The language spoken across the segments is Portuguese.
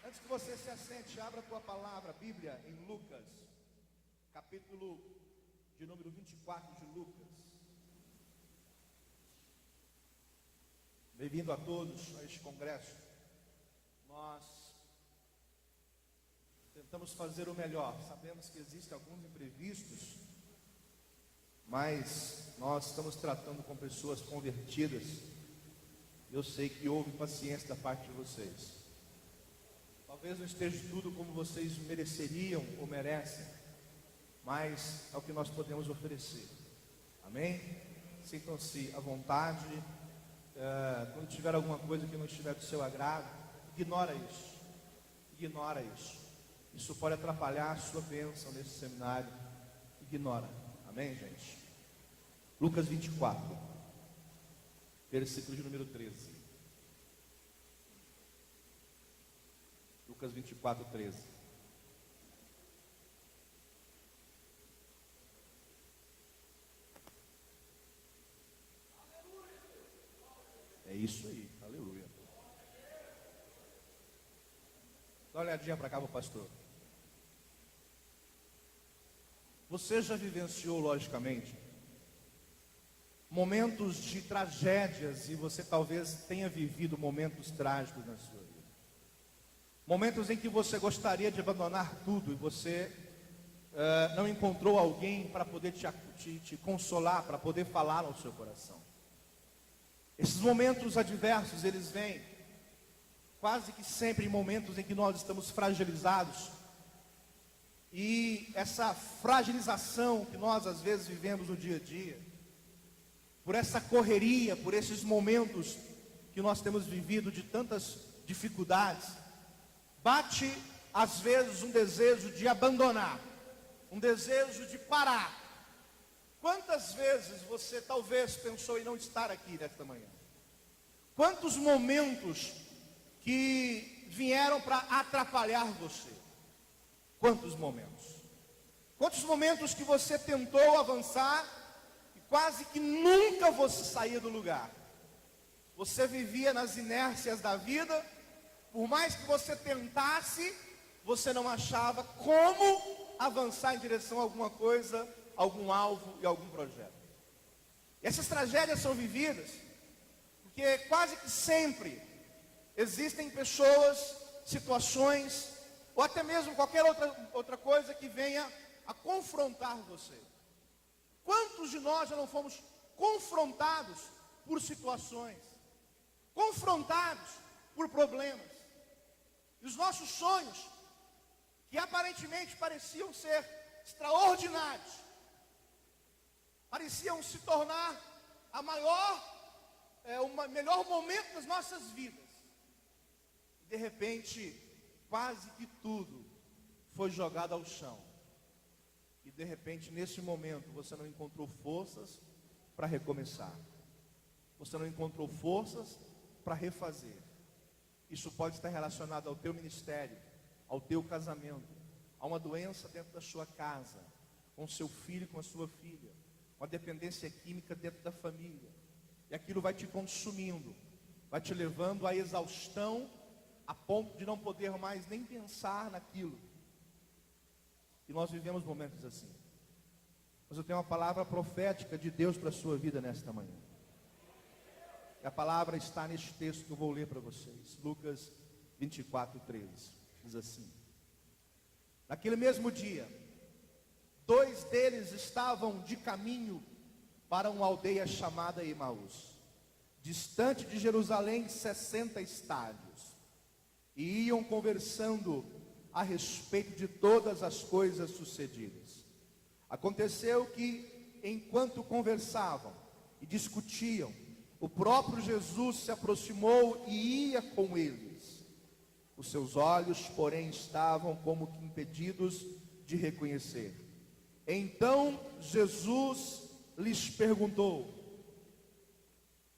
Antes que você se assente, abra a tua palavra, Bíblia, em Lucas, capítulo de número 24 de Lucas. Bem-vindo a todos a este congresso. Nós tentamos fazer o melhor. Sabemos que existem alguns imprevistos, mas nós estamos tratando com pessoas convertidas. Eu sei que houve paciência da parte de vocês. Talvez não esteja tudo como vocês mereceriam ou merecem, mas é o que nós podemos oferecer. Amém? Sintam-se à vontade. Quando tiver alguma coisa que não estiver do seu agrado, ignora isso. Ignora isso. Isso pode atrapalhar a sua bênção nesse seminário. Ignora. Amém, gente? Lucas 24, versículo de número 13. Lucas 24, 13. É isso aí, aleluia. Dá uma olhadinha para cá, meu pastor. Você já vivenciou, logicamente, momentos de tragédias, e você talvez tenha vivido momentos trágicos na sua vida. Momentos em que você gostaria de abandonar tudo e você não encontrou alguém para poder te consolar, para poder falar ao seu coração. Esses momentos adversos, eles vêm quase que sempre em momentos em que nós estamos fragilizados. E essa fragilização que nós às vezes vivemos no dia a dia, por essa correria, por esses momentos que nós temos vivido de tantas dificuldades, bate às vezes um desejo de abandonar, um desejo de parar. Quantas vezes você talvez pensou em não estar aqui nesta manhã? Quantos momentos que vieram para atrapalhar você? Quantos momentos? Quantos momentos que você tentou avançar e quase que nunca você saía do lugar? Você vivia nas inércias da vida. Por mais que você tentasse, você não achava como avançar em direção a alguma coisa, algum alvo e algum projeto. E essas tragédias são vividas porque quase que sempre existem pessoas, situações, ou até mesmo qualquer outra coisa que venha a confrontar você. Quantos de nós já não fomos confrontados por situações, confrontados por problemas? E os nossos sonhos, que aparentemente pareciam ser extraordinários, pareciam se tornar o melhor momento das nossas vidas. E de repente, quase que tudo foi jogado ao chão. E de repente, nesse momento, você não encontrou forças para recomeçar. Você não encontrou forças para refazer. Isso pode estar relacionado ao teu ministério, ao teu casamento, a uma doença dentro da sua casa, com seu filho, com a sua filha, uma dependência química dentro da família. E aquilo vai te consumindo, vai te levando à exaustão, a ponto de não poder mais nem pensar naquilo. E nós vivemos momentos assim. Mas eu tenho uma palavra profética de Deus para a sua vida nesta manhã. E a palavra está neste texto que eu vou ler para vocês. Lucas 24, 13. Diz assim: naquele mesmo dia, 2 deles estavam de caminho para uma aldeia chamada Emaús, distante de Jerusalém 60 estádios, e iam conversando a respeito de todas as coisas sucedidas. Aconteceu que, enquanto conversavam e discutiam, o próprio Jesus se aproximou e ia com eles. Os seus olhos, porém, estavam como que impedidos de reconhecer. Então Jesus lhes perguntou: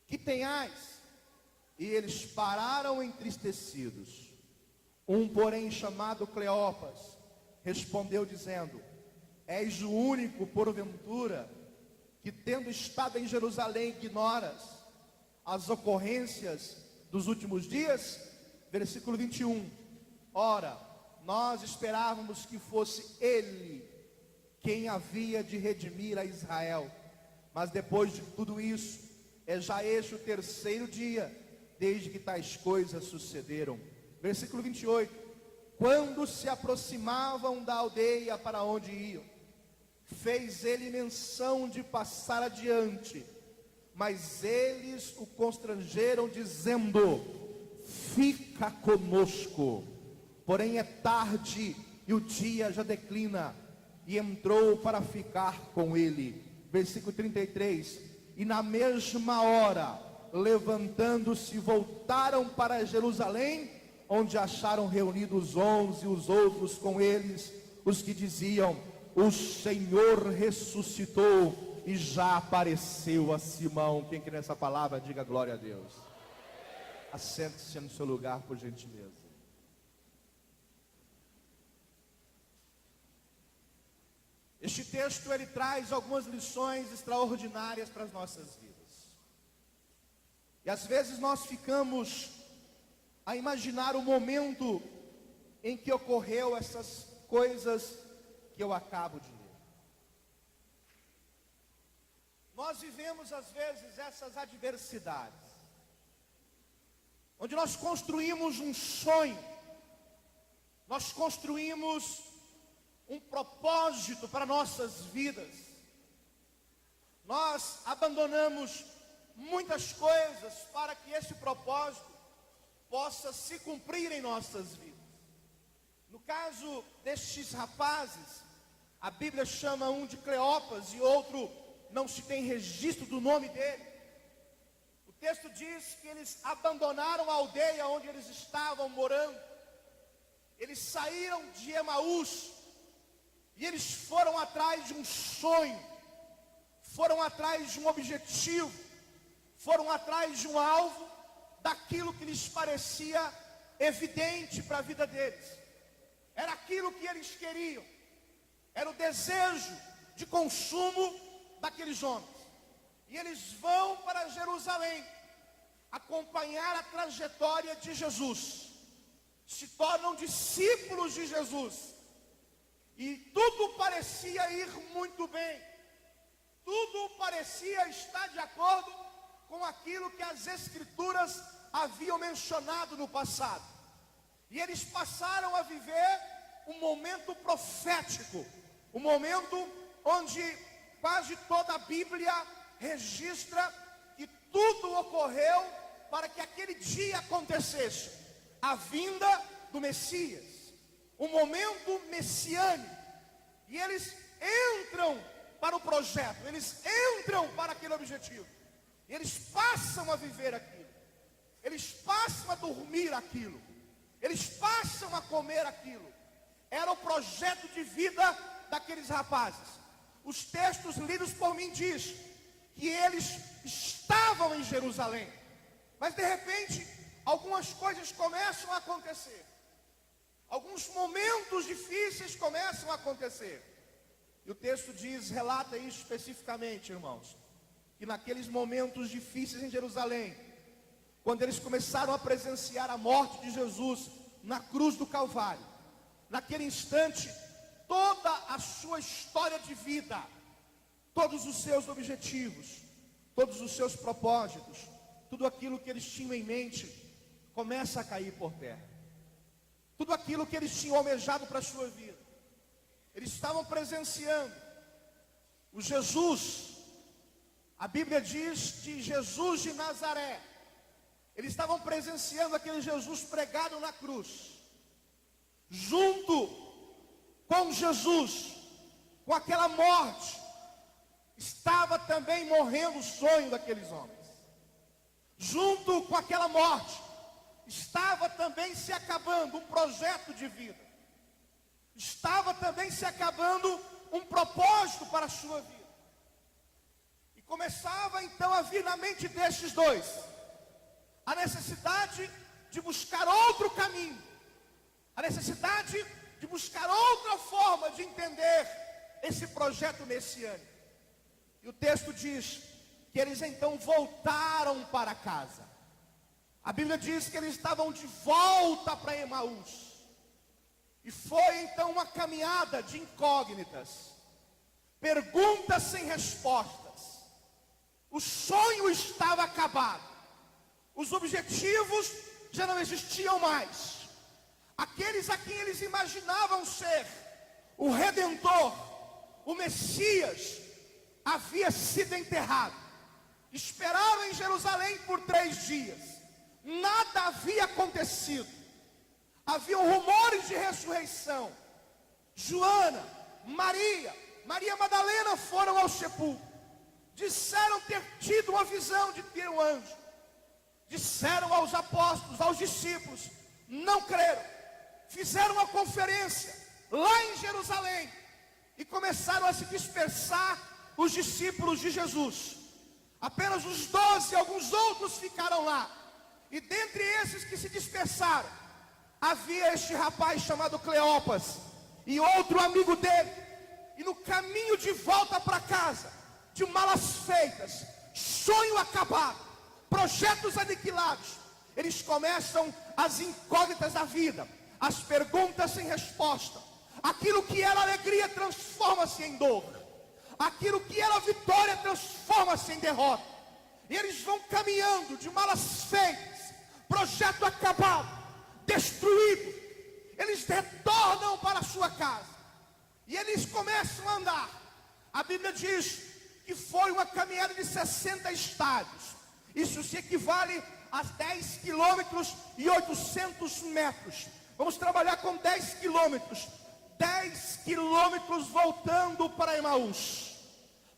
que tenhais? E eles pararam entristecidos. Um, porém, chamado Cleopas, respondeu dizendo: és o único, porventura, que tendo estado em Jerusalém ignoras as ocorrências dos últimos dias? Versículo 21. Ora, nós esperávamos que fosse Ele quem havia de redimir a Israel. Mas depois de tudo isso, é já este o terceiro dia, desde que tais coisas sucederam. Versículo 28. Quando se aproximavam da aldeia para onde iam, fez ele menção de passar adiante, mas eles o constrangeram, dizendo: fica conosco, porém é tarde e o dia já declina. E entrou para ficar com ele. Versículo 33. E na mesma hora, levantando-se, voltaram para Jerusalém, onde acharam reunidos 11 e os outros com eles, os que diziam: o Senhor ressuscitou e já apareceu a Simão. Quem crê nessa palavra, diga glória a Deus. Assente-se no seu lugar, por gentileza. Este texto, ele traz algumas lições extraordinárias para as nossas vidas. E às vezes nós ficamos a imaginar o momento em que ocorreu essas coisas que eu acabo de ler. Nós vivemos às vezes essas adversidades, onde nós construímos um sonho, nós construímos um propósito para nossas vidas. Nós abandonamos muitas coisas para que esse propósito possa se cumprir em nossas vidas. No caso destes rapazes, a Bíblia chama um de Cleopas e outro não se tem registro do nome dele. O texto diz que eles abandonaram a aldeia onde eles estavam morando. Eles saíram de Emaús e eles foram atrás de um sonho, foram atrás de um objetivo, foram atrás de um alvo, daquilo que lhes parecia evidente para a vida deles. Era aquilo que eles queriam, era o desejo de consumo daqueles homens. E eles vão para Jerusalém, acompanhar a trajetória de Jesus, se tornam discípulos de Jesus. E tudo parecia ir muito bem, tudo parecia estar de acordo com aquilo que as Escrituras haviam mencionado no passado. E eles passaram a viver um momento profético, um momento onde quase toda a Bíblia registra que tudo ocorreu para que aquele dia acontecesse, a vinda do Messias. Um momento messiânico, e eles entram para o projeto, eles entram para aquele objetivo, e eles passam a viver aquilo, eles passam a dormir aquilo, eles passam a comer aquilo. Era o projeto de vida daqueles rapazes. Os textos lidos por mim diz que eles estavam em Jerusalém, mas de repente algumas coisas começam a acontecer. Alguns momentos difíceis começam a acontecer. E o texto diz, relata isso especificamente, irmãos, que naqueles momentos difíceis em Jerusalém, quando eles começaram a presenciar a morte de Jesus na cruz do Calvário, naquele instante, toda a sua história de vida, todos os seus objetivos, todos os seus propósitos, tudo aquilo que eles tinham em mente, começa a cair por terra. Tudo aquilo que eles tinham almejado para a sua vida, eles estavam presenciando o Jesus. A Bíblia diz de Jesus de Nazaré. Eles estavam presenciando aquele Jesus pregado na cruz. Junto com Jesus, com aquela morte, estava também morrendo o sonho daqueles homens. Junto com aquela morte, estava também se acabando um projeto de vida. Estava também se acabando um propósito para a sua vida. E começava então a vir na mente destes dois a necessidade de buscar outro caminho, a necessidade de buscar outra forma de entender esse projeto messiânico. E o texto diz que eles então voltaram para casa. A Bíblia diz que eles estavam de volta para Emaús. E foi então uma caminhada de incógnitas, perguntas sem respostas. O sonho estava acabado, os objetivos já não existiam mais. Aqueles a quem eles imaginavam ser o Redentor, o Messias, havia sido enterrado. Esperaram em Jerusalém por 3 dias, nada havia acontecido. Haviam rumores de ressurreição. Joana, Maria Madalena foram ao sepulcro. Disseram ter tido uma visão de ter um anjo. Disseram aos apóstolos, aos discípulos, não creram. Fizeram uma conferência lá em Jerusalém e começaram a se dispersar os discípulos de Jesus. Apenas os 12 e alguns outros ficaram lá. E dentre esses que se dispersaram, havia este rapaz chamado Cleopas e outro amigo dele. E no caminho de volta para casa, de malas feitas, sonho acabado, projetos aniquilados, eles começam as incógnitas da vida, as perguntas sem resposta. Aquilo que era alegria transforma-se em dor. Aquilo que era vitória transforma-se em derrota. E eles vão caminhando de malas feitas, projeto acabado, destruído. Eles retornam para a sua casa e eles começam a andar. A Bíblia diz que foi uma caminhada de 60 estádios. Isso se equivale a 10 quilômetros e 800 metros. Vamos trabalhar com 10 quilômetros. 10 quilômetros voltando para Emaús.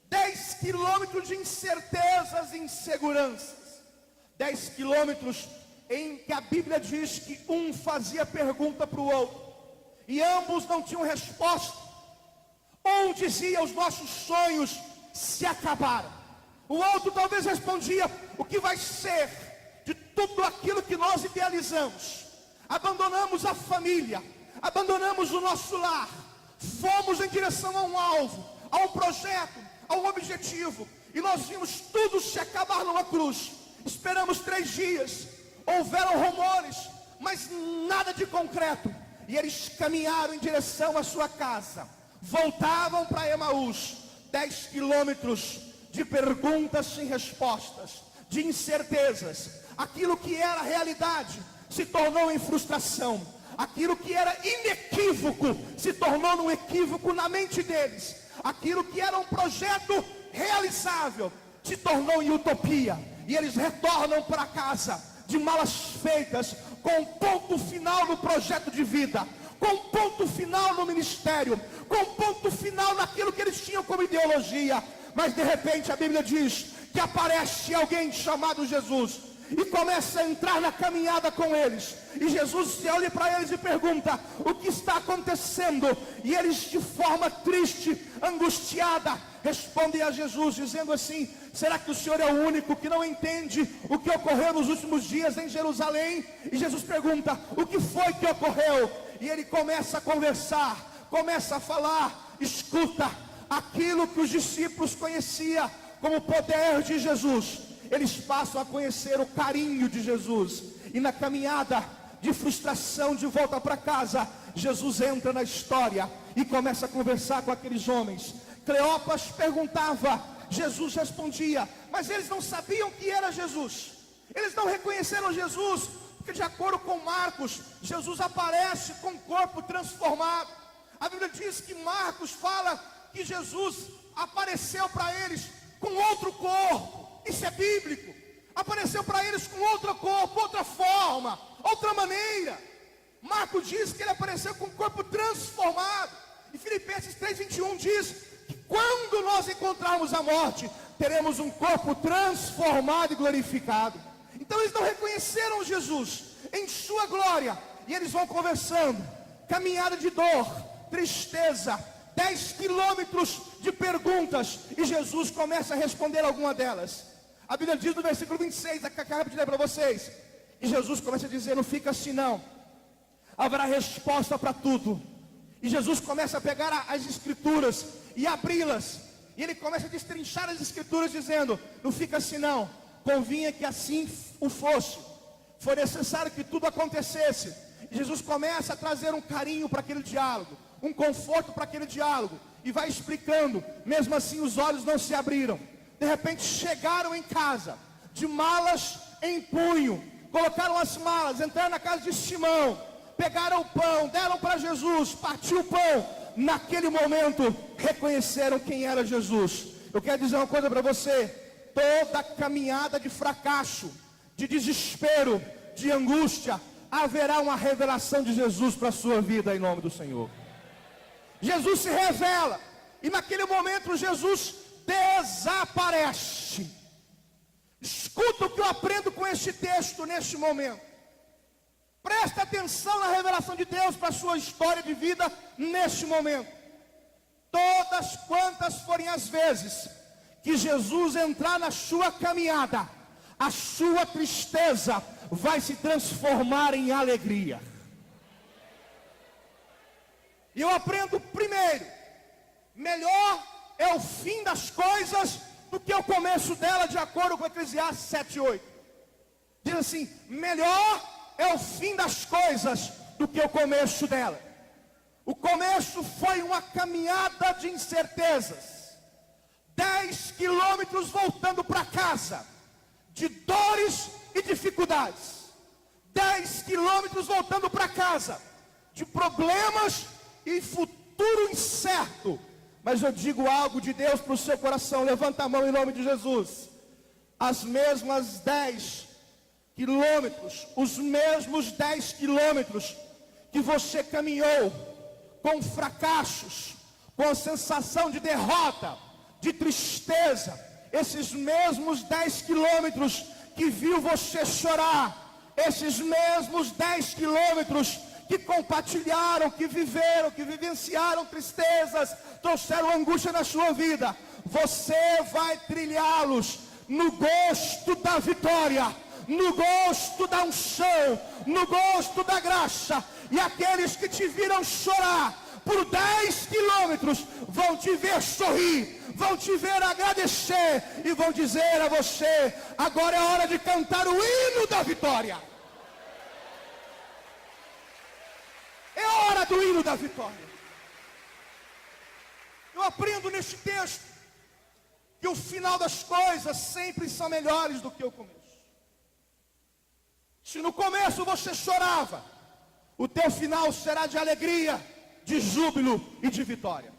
10 quilômetros de incertezas e inseguranças. 10 quilômetros em que a Bíblia diz que um fazia pergunta para o outro e ambos não tinham resposta. Um dizia: os nossos sonhos se acabaram. O outro talvez respondia: o que vai ser de tudo aquilo que nós idealizamos? Abandonamos a família, abandonamos o nosso lar, fomos em direção a um alvo, a um projeto, a um objetivo, e nós vimos tudo se acabar numa cruz. Esperamos 3 dias, houveram rumores, mas nada de concreto. E eles caminharam em direção à sua casa, voltavam para Emaús. 10 quilômetros de perguntas sem respostas, de incertezas. Aquilo que era realidade se tornou em frustração. Aquilo que era inequívoco se tornou num equívoco na mente deles. Aquilo que era um projeto realizável se tornou em utopia. E eles retornam para casa de malas feitas, com um ponto final no projeto de vida, com um ponto final no ministério, com um ponto final naquilo que eles tinham como ideologia. Mas de repente a Bíblia diz que aparece alguém chamado Jesus e começa a entrar na caminhada com eles. E Jesus olha para eles e pergunta: o que está acontecendo? E eles, de forma triste, angustiada, respondem a Jesus dizendo assim: será que o Senhor é o único que não entende o que ocorreu nos últimos dias em Jerusalém? E Jesus pergunta: o que foi que ocorreu? E ele começa a conversar, começa a falar. Escuta, aquilo que os discípulos conheciam como o poder de Jesus, eles passam a conhecer o carinho de Jesus. E na caminhada de frustração de volta para casa, Jesus entra na história e começa a conversar com aqueles homens. Cleopas perguntava, Jesus respondia, mas eles não sabiam que era Jesus. Eles não reconheceram Jesus, porque de acordo com Marcos, Jesus aparece com o corpo transformado. A Bíblia diz que Marcos fala que Jesus apareceu para eles com outro corpo. Isso é bíblico. Apareceu para eles com outro corpo, outra forma, outra maneira. Marcos diz que ele apareceu com o corpo transformado. E Filipenses 3:21 diz que quando nós encontrarmos a morte, teremos um corpo transformado e glorificado. Então eles não reconheceram Jesus em sua glória. E eles vão conversando. Caminhada de dor, tristeza, 10 quilômetros de perguntas. E Jesus começa a responder alguma delas. A Bíblia diz no versículo 26, acabo de ler para vocês. E Jesus começa a dizer: não fica assim não. Haverá resposta para tudo. E Jesus começa a pegar as escrituras e abri-las. E ele começa a destrinchar as escrituras dizendo: não fica assim não. Convinha que assim o fosse. Foi necessário que tudo acontecesse. Jesus começa a trazer um carinho para aquele diálogo, um conforto para aquele diálogo, e vai explicando. Mesmo assim os olhos não se abriram. De repente chegaram em casa, de malas em punho, colocaram as malas, entraram na casa de Simão, pegaram o pão, deram para Jesus, partiu o pão. Naquele momento reconheceram quem era Jesus. Eu quero dizer uma coisa para você: toda caminhada de fracasso, de desespero, de angústia, haverá uma revelação de Jesus para a sua vida, em nome do Senhor. Jesus se revela, e naquele momento Jesus desaparece. Escuta o que eu aprendo com este texto neste momento. Presta atenção na revelação de Deus para a sua história de vida neste momento. Todas quantas forem as vezes que Jesus entrar na sua caminhada, a sua tristeza vai se transformar em alegria. E eu aprendo primeiro: melhor é o fim das coisas do que o começo dela, de acordo com Eclesiastes 7:8. Diz assim: melhor é o fim das coisas do que o começo dela. O começo foi uma caminhada de incertezas, 10 quilômetros voltando para casa, de dores e dificuldades, 10 quilômetros voltando para casa, de problemas e futuro incerto. Mas eu digo algo de Deus para o seu coração: levanta a mão em nome de Jesus. As mesmas 10 quilômetros, os mesmos 10 quilômetros que você caminhou com fracassos, com a sensação de derrota, de tristeza, esses mesmos 10 quilômetros que viu você chorar, esses mesmos 10 quilômetros que compartilharam, que viveram, que vivenciaram tristezas, trouxeram angústia na sua vida, você vai trilhá-los no gosto da vitória, no gosto da unção, no gosto da graça. E aqueles que te viram chorar por 10 quilômetros vão te ver sorrir, vão te ver agradecer e vão dizer a você: agora é hora de cantar o hino da vitória. É hora do hino da vitória. Eu aprendo neste texto que o final das coisas sempre são melhores do que o começo. Se no começo você chorava, o teu final será de alegria, de júbilo e de vitória.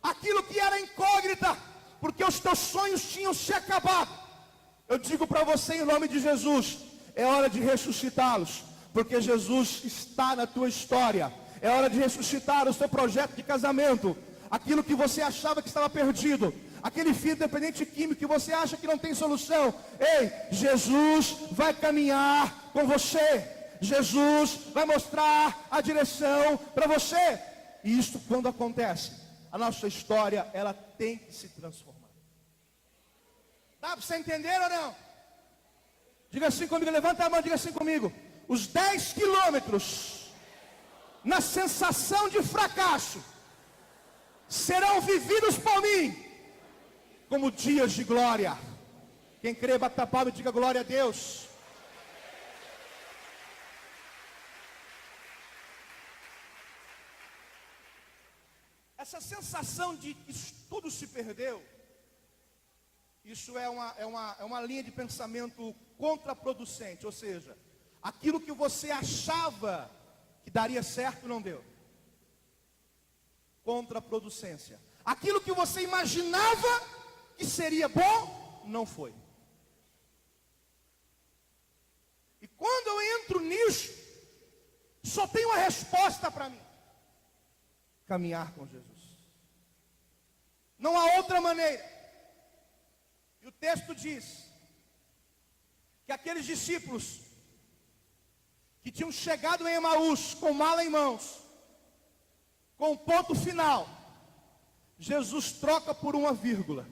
Aquilo que era incógnita, porque os teus sonhos tinham se acabado, eu digo para você em nome de Jesus: é hora de ressuscitá-los, porque Jesus está na tua história. É hora de ressuscitar o seu projeto de casamento, aquilo que você achava que estava perdido, aquele filho dependente químico que você acha que não tem solução. Ei, Jesus vai caminhar com você. Jesus vai mostrar a direção para você. E isso, quando acontece, a nossa história, ela tem que se transformar. Dá para você entender ou não? Diga assim comigo, levanta a mão, diga assim comigo: os 10 quilômetros na sensação de fracasso serão vividos por mim como dias de glória. Quem crê, bata a palma e diga glória a Deus. Essa sensação de que tudo se perdeu, isso é uma linha de pensamento contraproducente. Ou seja, aquilo que você achava que daria certo, não deu. Contraproducência. Aquilo que você imaginava que seria bom, não foi. E quando eu entro nisso, só tem uma resposta para mim: caminhar com Jesus. Não há outra maneira. E o texto diz que aqueles discípulos que tinham chegado em Emaús com mala em mãos, com o ponto final, Jesus troca por uma vírgula.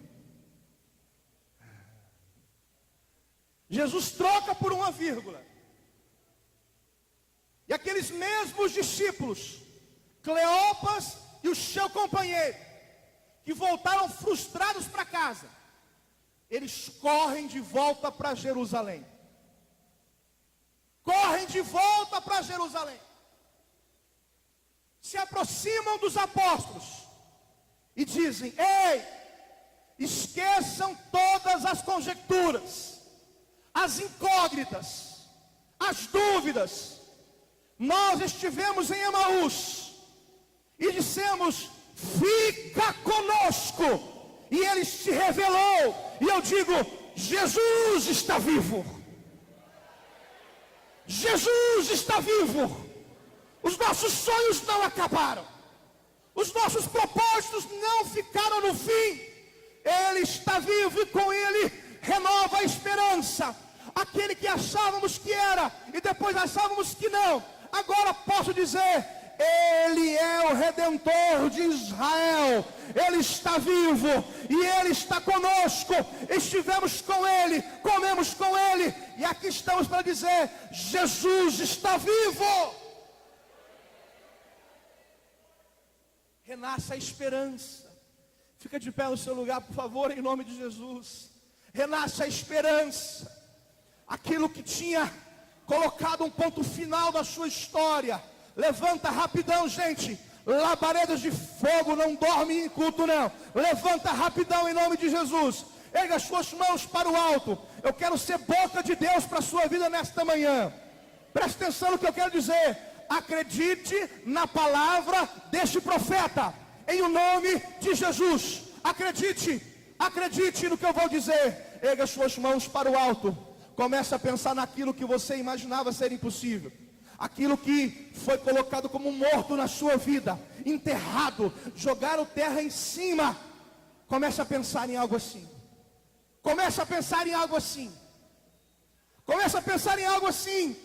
Jesus troca por uma vírgula. E aqueles mesmos discípulos, Cleopas e o seu companheiro, que voltaram frustrados para casa, eles correm de volta para Jerusalém. Correm correm de volta para Jerusalém. Se aproximam dos apóstolos e dizem: ei, esqueçam todas as conjecturas, as incógnitas, as dúvidas. Nós estivemos em Emaús e dissemos: fica conosco. E ele se revelou. E eu digo: Jesus está vivo. Jesus está vivo. Os nossos sonhos não acabaram. Os nossos propósitos não ficaram no fim. Ele está vivo e com ele renova a esperança. Aquele que achávamos que era e depois achávamos que não, agora posso dizer: Ele é o Redentor de Israel. Ele está vivo e Ele está conosco. Estivemos com Ele, comemos com Ele, e aqui estamos para dizer: Jesus está vivo. Renasça a esperança. Fica de pé no seu lugar, por favor, em nome de Jesus. Renasça a esperança. Aquilo que tinha colocado um ponto final na sua história. Levanta rapidão, gente. Labaredas de fogo não dormem em culto, não. Levanta rapidão em nome de Jesus. Erga as suas mãos para o alto. Eu quero ser boca de Deus para a sua vida nesta manhã. Preste atenção no que eu quero dizer. Acredite na palavra deste profeta, em o nome de Jesus. Acredite no que eu vou dizer. Erga as suas mãos para o alto. Comece a pensar naquilo que você imaginava ser impossível. Aquilo que foi colocado como morto na sua vida, enterrado, jogaram terra em cima. Comece a pensar em algo assim. Comece a pensar em algo assim. Comece a pensar em algo assim.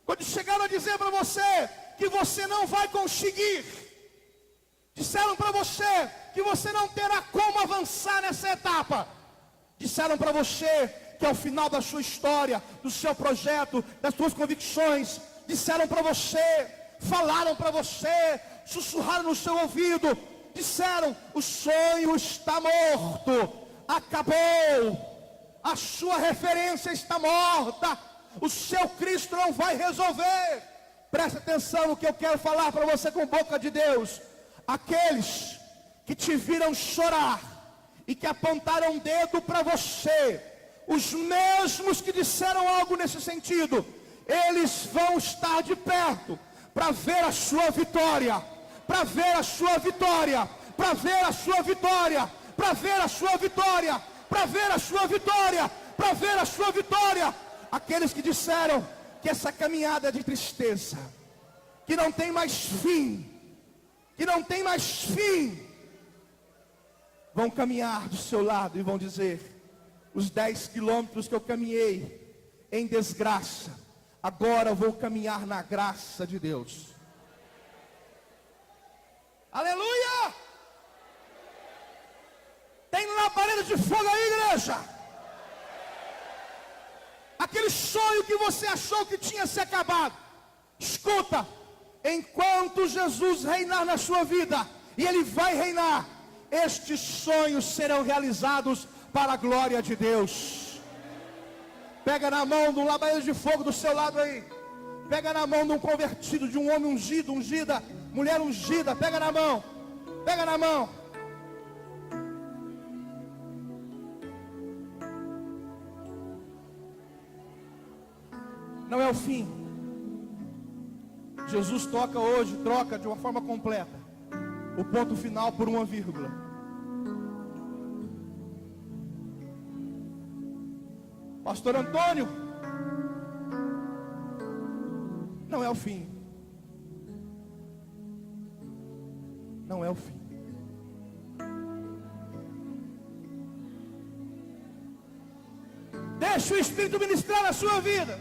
Quando chegaram a dizer para você que você não vai conseguir, disseram para você que você não terá como avançar nessa etapa, disseram para você que ao final da sua história, do seu projeto, das suas convicções, disseram para você, falaram para você, sussurraram no seu ouvido, disseram: o sonho está morto, acabou, a sua referência está morta, o seu Cristo não vai resolver. Preste atenção no que eu quero falar para você com boca de Deus. Aqueles que te viram chorar e que apontaram o dedo para você, os mesmos que disseram algo nesse sentido, eles vão estar de perto para ver a sua vitória, para ver a sua vitória, para ver a sua vitória, para ver a sua vitória, para ver a sua vitória, para ver a sua vitória. Aqueles que disseram que essa caminhada é de tristeza, que não tem mais fim, que não tem mais fim, vão caminhar do seu lado e vão dizer: os 10 quilômetros que eu caminhei em desgraça, agora eu vou caminhar na graça de Deus. Aleluia! Tem labareda de fogo aí, igreja. Aquele sonho que você achou que tinha se acabado, escuta, enquanto Jesus reinar na sua vida, e Ele vai reinar, estes sonhos serão realizados para a glória de Deus. Pega na mão de um labareda de fogo do seu lado aí. Pega na mão de um convertido, de um homem ungido, ungida, mulher ungida. Pega na mão. Pega na mão. Não é o fim. Jesus troca de uma forma completa o ponto final por uma vírgula. Pastor Antônio, não é o fim. Não é o fim. Deixa o Espírito ministrar na sua vida.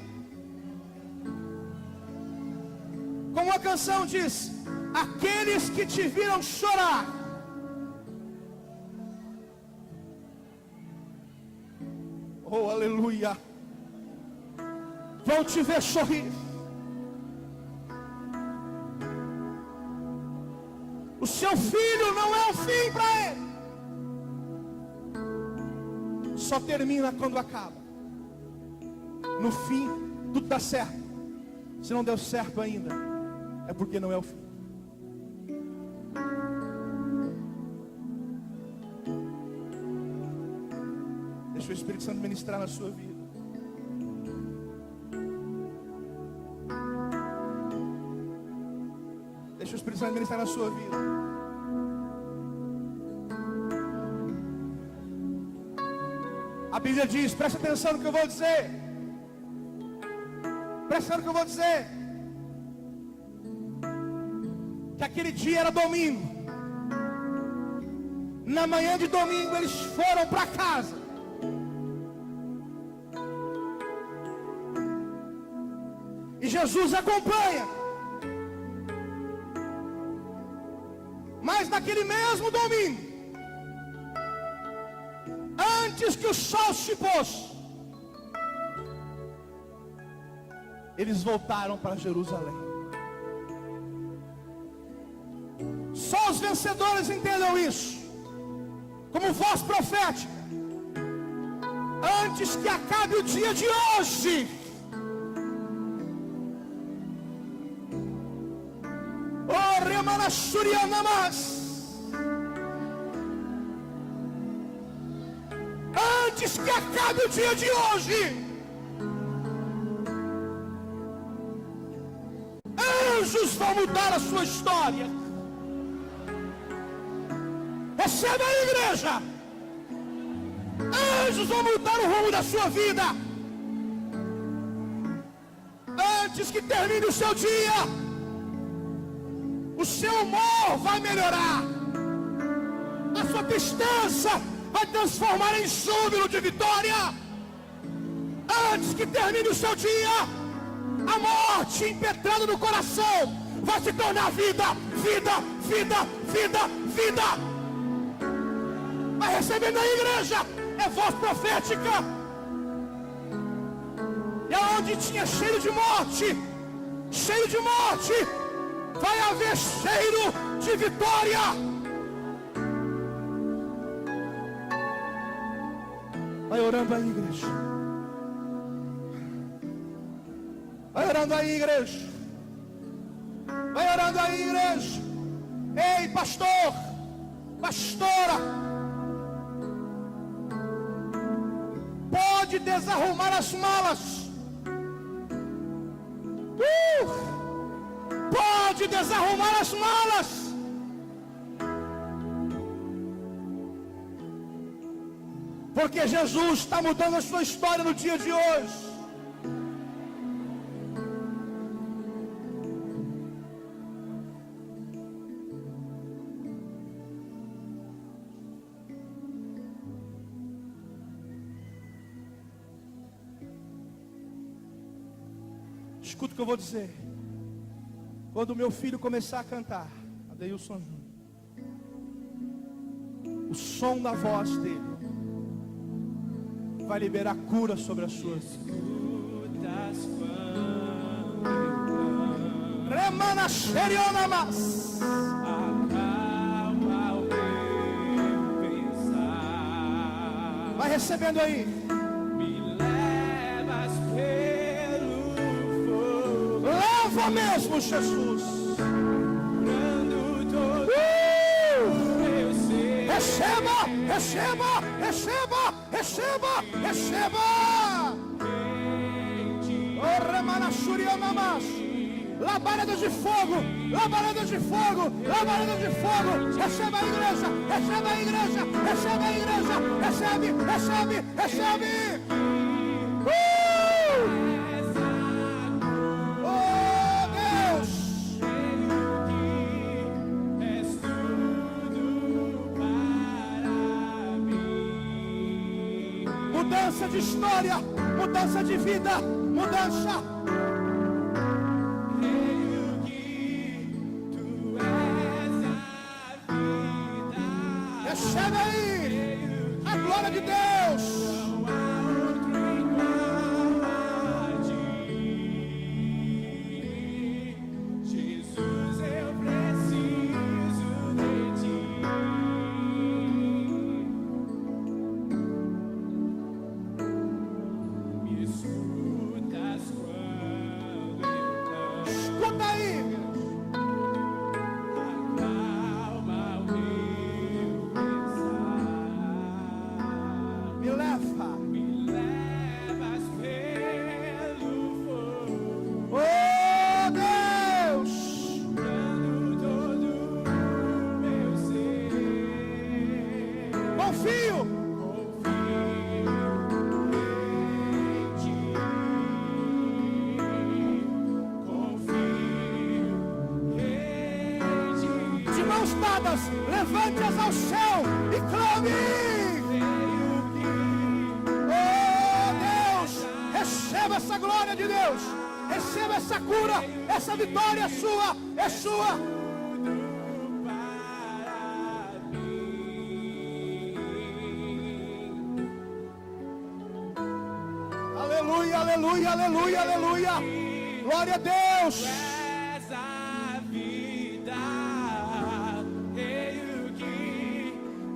Como a canção diz: aqueles que te viram chorar, oh aleluia, vão te ver sorrir. O seu filho não é o fim para ele. Só termina quando acaba. No fim, tudo dá certo. Se não deu certo ainda, é porque não é o fim. Deixa o Espírito Santo ministrar na sua vida. Deixa o Espírito Santo ministrar na sua vida. A Bíblia diz, presta atenção no que eu vou dizer. Presta atenção no que eu vou dizer. Que aquele dia era domingo. Na manhã de domingo eles foram para casa. E Jesus acompanha. Mas naquele mesmo domingo, antes que o sol se pôs, eles voltaram para Jerusalém. Só os vencedores entendam isso. Como voz profética. Antes que acabe o dia de hoje, antes que acabe o dia de hoje, anjos vão mudar a sua história. Receba a igreja. Anjos vão mudar o rumo da sua vida. Antes que termine o seu dia, o seu humor vai melhorar. A sua tristeza vai transformar em júbilo de vitória. Antes que termine o seu dia, a morte impetrando no coração vai se tornar vida, vida, vida, vida, vida. Vai recebendo a igreja. É voz profética. E aonde tinha cheiro de morte, vai haver cheiro de vitória. Vai orando aí, igreja. Vai orando aí, igreja. Vai orando aí, igreja. Ei, pastor, pastora, pode desarrumar as malas. Pode desarrumar as malas. Porque Jesus está mudando a sua história no dia de hoje. Escuta o que eu vou dizer. Quando o meu filho começar a cantar, Adeilson Júnior, o som da voz dele vai liberar cura sobre as suas vidas. Remana Xerionamas. Vai recebendo aí. Leva mesmo, Jesus. Receba, receba, receba, receba, receba. Labareda de fogo, labareda de fogo, labareda de fogo. Receba a igreja, receba a igreja, receba a igreja, recebe, recebe, recebe. Mudança de história, mudança de vida, mudança. Creio que tu és a vida. Recebe aí a glória de Deus. Não há outro igual a ti. Jesus, eu preciso de ti. Me escutas quando Me leva. me levas pelo fogo, Oh Deus. dando todo o meu ser. Confio. De mãos dadas, levante-as ao céu e clame. Oh Deus, receba essa glória de Deus, receba essa cura, essa vitória é sua, é sua. Aleluia, aleluia, aleluia, aleluia. Glória a Deus. És a vida, creio que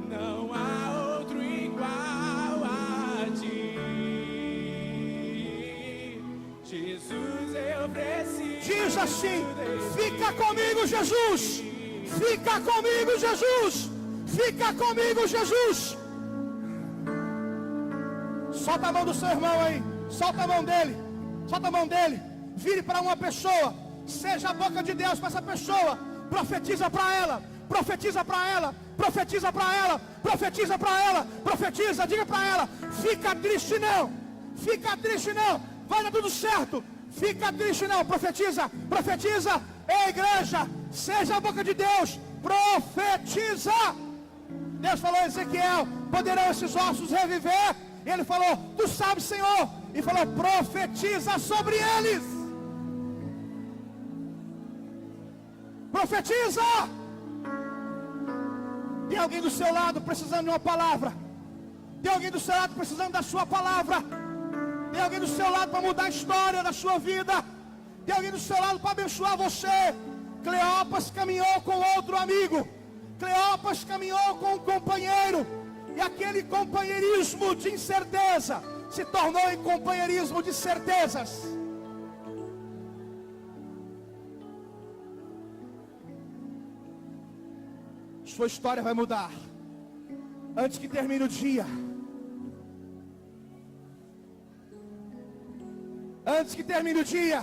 não há outro igual a ti. Jesus, eu preciso. Diz assim: fica comigo, Jesus. Fica comigo, Jesus. Fica comigo, Jesus. Solta a mão do seu irmão aí. Solta a mão dele. Solta a mão dele. Vire para uma pessoa. Seja a boca de Deus para essa pessoa. Profetiza para ela. Profetiza para ela. Profetiza para ela. Profetiza para ela. Profetiza. Diga para ela: fica triste não. Fica triste não. Vai dar tudo certo. Fica triste não. Profetiza. Profetiza. Ei, igreja. Seja a boca de Deus. Profetiza. Deus falou a Ezequiel: poderão esses ossos reviver? E ele falou: tu sabes, Senhor. E falou: profetiza sobre eles. Profetiza. Tem alguém do seu lado precisando de uma palavra. Tem alguém do seu lado precisando da sua palavra. Tem alguém do seu lado para mudar a história da sua vida. Tem alguém do seu lado para abençoar você. Cleopas caminhou com outro amigo. Cleopas caminhou com um companheiro. E aquele companheirismo de incerteza se tornou em companheirismo de certezas. Sua história vai mudar antes que termine o dia. Antes que termine o dia.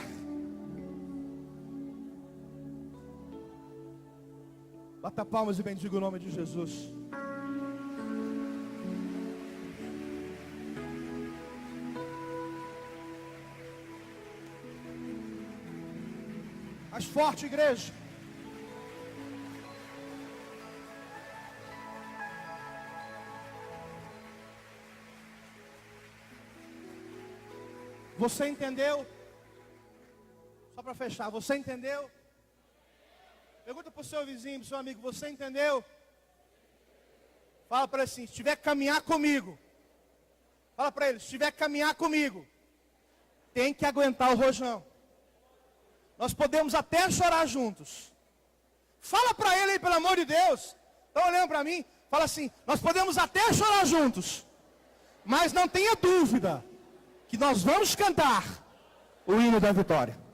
Bata palmas e bendiga o nome de Jesus. Mais forte, igreja. Você entendeu? Só para fechar, você entendeu? Pergunta para o seu vizinho, para o seu amigo: você entendeu? Fala para ele assim: se tiver que caminhar comigo. Fala para ele: se tiver que caminhar comigo, tem que aguentar o rojão. Nós podemos até chorar juntos. Fala para ele aí, pelo amor de Deus. Estão olhando para mim? Fala assim: nós podemos até chorar juntos, mas não tenha dúvida que nós vamos cantar o hino da vitória.